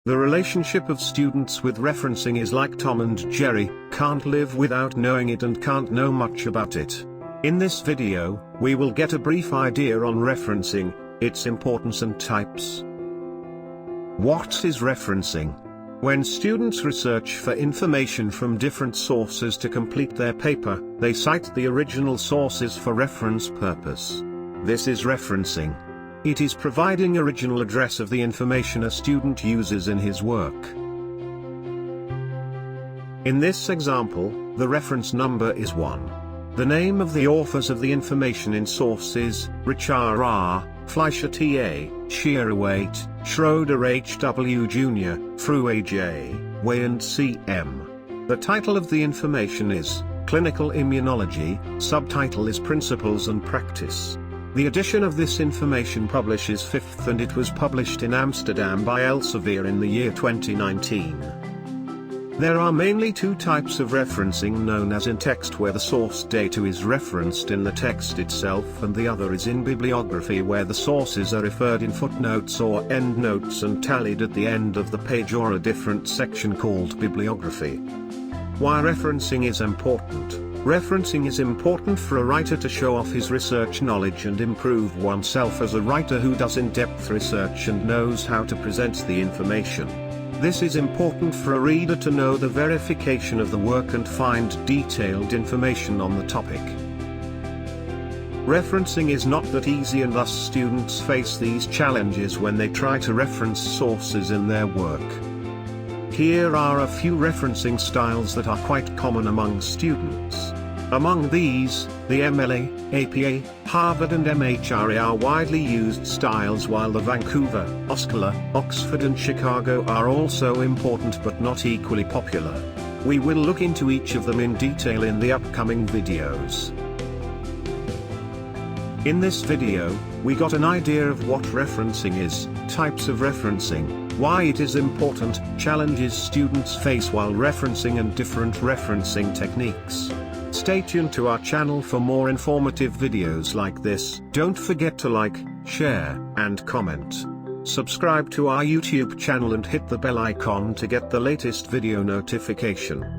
The relationship of students with referencing is like Tom and Jerry, can't live without knowing it and can't know much about it. In this video, we will get a brief idea on referencing, its importance and types. What is referencing? When students research for information from different sources to complete their paper, they cite the original sources for reference purpose. This is referencing. It is providing original address of the information a student uses in his work. In this example, the reference number is 1. The name of the authors of the information in source is Richard R., Fleischer T.A., Shearer 8, Schroeder H.W. Jr., Frew A.J., Way and C.M. The title of the information is Clinical Immunology, subtitle is Principles and Practice. The edition of this information publishes 5th and it was published in Amsterdam by Elsevier in the year 2019. There are mainly two types of referencing known as in text where the source data is referenced in the text itself, and the other is in bibliography where the sources are referred in footnotes or endnotes and tallied at the end of the page or a different section called bibliography. Why referencing is important? Referencing is important for a writer to show off his research knowledge and improve oneself as a writer who does in-depth research and knows how to present the information. This is important for a reader to know the verification of the work and find detailed information on the topic. Referencing is not that easy, and thus students face these challenges when they try to reference sources in their work. Here are a few referencing styles that are quite common among students. Among these, the MLA, APA, Harvard and MHRA are widely used styles, while the Vancouver, Osceola, Oxford and Chicago are also important but not equally popular. We will look into each of them in detail in the upcoming videos. In this video, we got an idea of what referencing is, types of referencing, why it is important, challenges students face while referencing and different referencing techniques. Stay tuned to our channel for more informative videos like this. Don't forget to like, share, and comment. Subscribe to our YouTube channel and hit the bell icon to get the latest video notification.